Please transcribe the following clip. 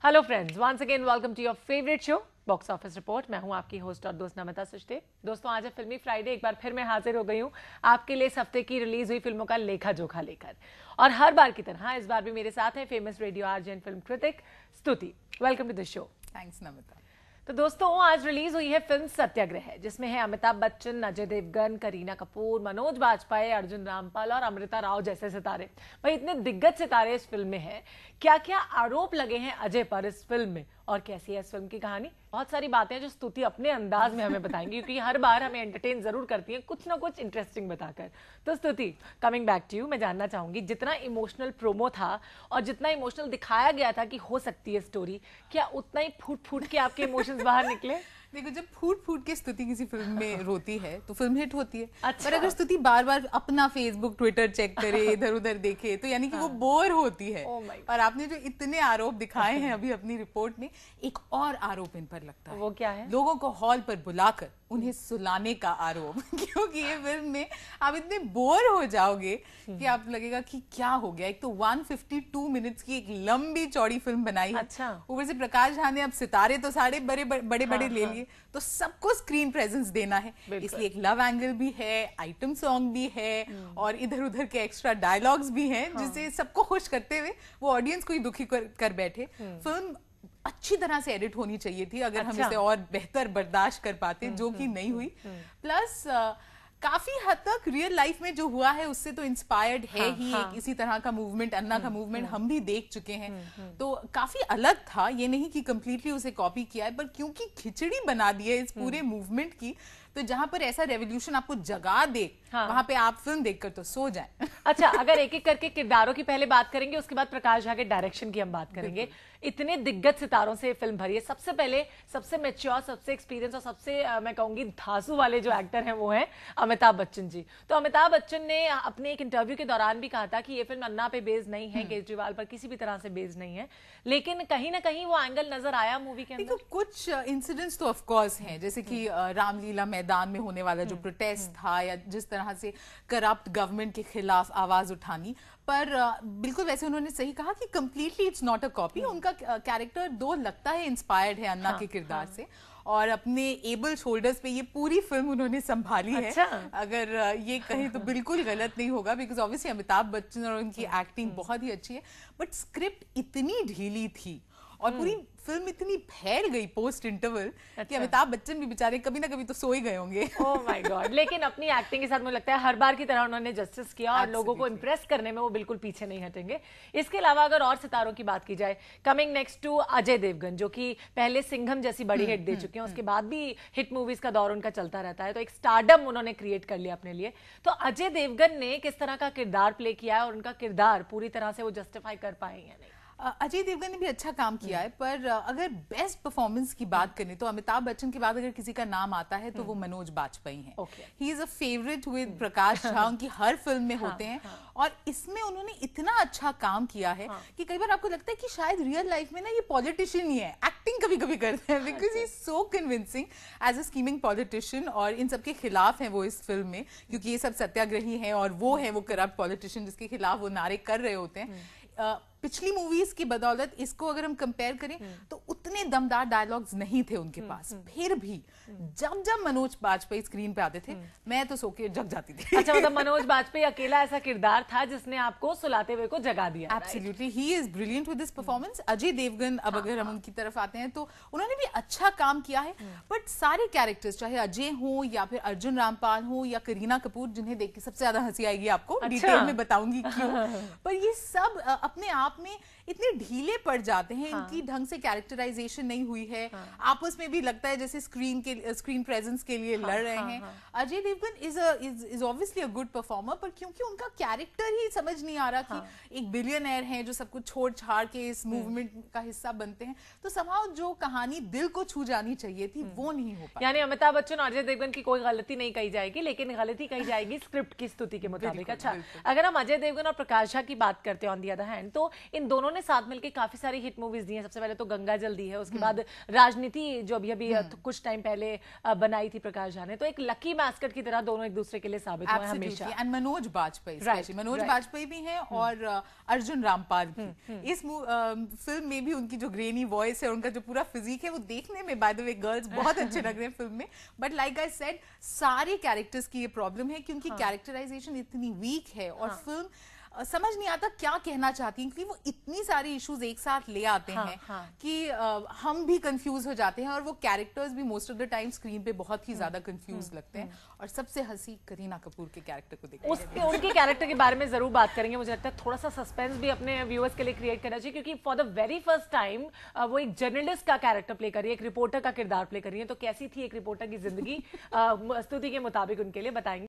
Hello friends, once again welcome to your favourite show box office report. मैं हूं आपकी host और दोस्त नमिता सुचदेव। दोस्तों, आज है फिल्मी फ्राइडे। एक बार फिर मैं हाजिर हो गई हूं आपके लिए इस हफ्ते की रिलीज हुई फिल्मों का लेखा जोखा लेकर। और हर बार की तरह इस बार भी मेरे साथ है famous radio RJ and film critic Stuti. Welcome to the show. Thanks Namita. तो दोस्तों, आज रिलीज हुई है फिल्म सत्याग्रह, जिसमें है अमिताभ बच्चन, अजय देवगन, करीना कपूर, मनोज बाजपेयी, अर्जुन रामपाल और अमृता राव जैसे सितारे। भाई, इतने दिग्गज सितारे इस फिल्म में हैं। क्या क्या आरोप लगे हैं अजय पर इस फिल्म में, और कैसी है इस फिल्म की कहानी? बहुत सारी बातें हैं जो स्तुति अपने अंदाज में हमें बताएंगी, क्योंकि हर बार हमें एंटरटेन जरूर करती हैं कुछ ना कुछ इंटरेस्टिंग बताकर। तो स्तुति, कमिंग बैक टू यू, मैं जानना चाहूंगी, जितना इमोशनल प्रोमो था और जितना इमोशनल दिखाया गया था कि हो सकती है स्टोरी, क्या उतना ही फूट फूट के आपके इमोशंस बाहर निकले? देखो, जब फूट फूट के स्तुति किसी फिल्म में रोती है तो फिल्म हिट होती है। अच्छा। पर अगर स्तुति बार बार अपना फेसबुक ट्विटर चेक करे, इधर उधर देखे, तो यानी कि वो बोर होती है। Oh my God। और आपने जो इतने आरोप दिखाए हैं अभी अपनी रिपोर्ट में, एक और आरोप इन पर लगता है। वो क्या है? लोगों को हॉल पर बुलाकर उन्हें सुलाने का आरोप। क्योंकि ये फिल्म में आप इतने बोर हो जाओगे कि आप लगेगा कि क्या हो गया। एक तो 152 मिनट्स की एक लंबी चौड़ी फिल्म बनाई है। अच्छा। ऊपर से प्रकाश झा ने अब सितारे तो सारे बड़े बड़े ले लिए, तो सबको स्क्रीन प्रेजेंस देना है, इसलिए एक लव एंगल भी है, आइटम सॉन्ग भी है और इधर उधर के एक्स्ट्रा डायलॉग्स भी हैं, जिससे सबको खुश करते हुए वो ऑडियंस को ही दुखी कर बैठे। फिल्म अच्छी तरह से एडिट होनी चाहिए थी, अगर हम इसे और बेहतर बर्दाश्त कर पाते, जो कि नहीं हुई। प्लस काफी हद तक रियल लाइफ में जो हुआ है उससे तो इंस्पायर्ड है ही। एक इसी तरह का मूवमेंट, अन्ना का मूवमेंट हम भी देख चुके हैं, तो काफी अलग था। ये नहीं कि कंप्लीटली उसे कॉपी किया है, पर क्योंकि खिचड़ी बना दी है इस पूरे मूवमेंट की, तो जहां पर ऐसा रेवोल्यूशन आपको जगा दे, वहां पे आप फिल्म देखकर तो सो जाएं। अच्छा, अगर एक एक करके किरदारों की पहले बात करेंगे, उसके बाद प्रकाश झा के डायरेक्शन की हम बात करेंगे। इतने दिग्गज सितारों से फिल्म भरी है। सबसे पहले सबसे मैच्योर, सबसे एक्सपीरियंस और सबसे मैं कहूंगी धांसू वाले जो एक्टर हैं वो हैं अमिताभ बच्चन जी। तो अमिताभ बच्चन ने अपने एक इंटरव्यू के दौरान भी कहा था कि ये फिल्म अन्ना पे बेस्ड नहीं है, केजरीवाल पर किसी भी तरह से बेस्ड नहीं है, लेकिन कहीं ना कहीं वो एंगल नजर आया मूवी के अंदर। कुछ इंसिडेंट्स तो ऑफ कोर्स हैं, जैसे कि रामलीला मैदान में होने वाला जो प्रोटेस्ट था, या जिस तरह से करप्ट गवर्नमेंट के खिलाफ आवाज उठानी, पर बिल्कुल वैसे उन्होंने सही कहा कि completely it's not a copy. उनका कैरेक्टर दो लगता है इंस्पायर्ड है अन्ना के किरदार से, और अपने एबल शोल्डर्स पे ये पूरी फिल्म उन्होंने संभाली है। अगर ये कहें तो बिल्कुल गलत नहीं होगा, बिकॉज ऑब्वियसली अमिताभ बच्चन और उनकी एक्टिंग बहुत ही अच्छी है, बट स्क्रिप्ट इतनी ढीली थी और पूरी फिल्म इतनी फैल गई पोस्ट इंटरवल कि अमिताभ बच्चन भी बेचारे कभी ना कभी तो सो ही गए होंगे। Oh my God. लेकिन अपनी एक्टिंग के साथ मुझे लगता है हर बार की तरह उन्होंने जस्टिस किया, और लोगों को इंप्रेस करने में वो बिल्कुल पीछे नहीं हटेंगे। इसके अलावा अगर और सितारों की बात की जाए, coming next to Ajay Devgan, जो कि पहले सिंघम जैसी बड़ी हिट दे चुके हैं, उसके बाद भी हिट मूवीज का दौर उनका चलता रहता है, तो एक स्टारडम उन्होंने क्रिएट कर लिया अपने लिए। तो अजय देवगन ने किस तरह का किरदार प्ले किया है, और उनका किरदार पूरी तरह से वो जस्टिफाई कर पाए या नहीं? अजय देवगन ने भी अच्छा काम किया है, पर अगर बेस्ट परफॉर्मेंस की बात करें तो अमिताभ बच्चन के बाद अगर किसी का नाम आता है तो वो मनोज बाजपेयी हैं। He is a favourite with Prakash Jha, उनकी हर फिल्म में होते हैं, और इसमें उन्होंने इतना अच्छा काम किया है कि कई बार आपको लगता है कि शायद रियल लाइफ में ना ये पॉलिटिशियन ही है, एक्टिंग कभी कभी करते हैं, because he is so convincing as a scheming politician. और इन सबके खिलाफ है वो इस फिल्म में, क्योंकि ये सब सत्याग्रही हैं और वो है वो करप्ट पॉलिटिशियन जिसके खिलाफ वो नारे कर रहे होते हैं। पिछली मूवीज की बदौलत इसको अगर हम कंपेयर करें तो उतने दमदार डायलॉग्स नहीं थे उनके पास, फिर भी जब जब मनोज बाजपेयी स्क्रीन पे आते थे मैं तो सो के जग जाती थी। अच्छा, मतलब मनोज बाजपेयी अकेला ऐसा किरदार था जिसने आपको सुलाते हुए को जगा दिया। Absolutely, he is brilliant with this performance. Ajay Devgan, अब अगर हम उनकी तरफ आते हैं तो उन्होंने भी अच्छा काम किया है, बट सारे कैरेक्टर्स, चाहे अजय हो या फिर अर्जुन रामपाल हो या करीना कपूर, जिन्हें देख के सबसे ज्यादा हंसी आएगी आपको, डिटेल में बताऊंगी क्यों, पर ये सब अपने आप में इतने ढीले पड़ जाते हैं। इनकी ढंग से कैरेक्टराइजेशन नहीं हुई है, आपस में भी लगता है जैसे स्क्रीन प्रेजेंस के लिए लड़ रहे हैं। Ajay Devgan is obviously a good performer, पर क्योंकि उनका कैरेक्टर ही समझ नहीं आ रहा कि एक बिलियनर हैं जो सब कुछ छोड़ छाड़ के इस मूवमेंट का हिस्सा बनते हैं, तो समाव जो कहानी दिल को छू जानी चाहिए थी वो नहीं हो पाई। यानी अमिताभ बच्चन और अजय देवगन की कोई गलती नहीं कही जाएगी, लेकिन गलती कही जाएगी स्क्रिप्ट की स्तुति के मुताबिक। अच्छा, अगर हम अजय देवगन और प्रकाश झा की बात करते हैं ऑन दी अदर हैंड, तो इन दोनों ने साथ मिलकर काफी सारी हिट मूवीज दी हैं। सबसे पहले तो गंगा जल दी है, उसके बाद राजनीति जो अभी कुछ टाइम पहले बनाई थी प्रकाश झा ने, तो एक लकी मैस्कट की तरह दोनों एक दूसरे के लिए साबित हुए हमेशा। एंड मनोज बाजपेयी, मनोज बाजपेयी भी हैं और अर्जुन रामपाल भी। इस फिल्म में भी उनकी जो ग्रेनी वॉइस है, उनका जो पूरा फिजिक है, वो देखने में बाय द वे गर्ल्स बहुत अच्छे लग रहे हैं फिल्म में। बट लाइक आई सेड, सारे कैरेक्टर्स की ये प्रॉब्लम है कि उनकी कैरेक्टराइजेशन इतनी वीक है और फिल्म समझ नहीं आता क्या कहना चाहती हैं, क्योंकि वो इतनी सारी इश्यूज एक साथ ले आते हैं कि हम भी कंफ्यूज हो जाते हैं और वो कैरेक्टर्स भी most of the time screen पे बहुत ही ज्यादा कंफ्यूज लगते हैं। और सबसे हंसी करीना कपूर के कैरेक्टर को देखकर, उनके कैरेक्टर के बारे में जरूर बात करेंगे। मुझे लगता है थोड़ा सा सस्पेंस भी अपने व्यूअर्स के लिए क्रिएट करना चाहिए, क्योंकि for the very first time वो एक जर्नलिस्ट का कैरेक्टर प्ले कर रही है, एक रिपोर्टर का किरदार प्ले कर रही है। तो कैसी थी एक रिपोर्टर की जिंदगी, स्तुति के मुताबिक उनके लिए बताएंगे।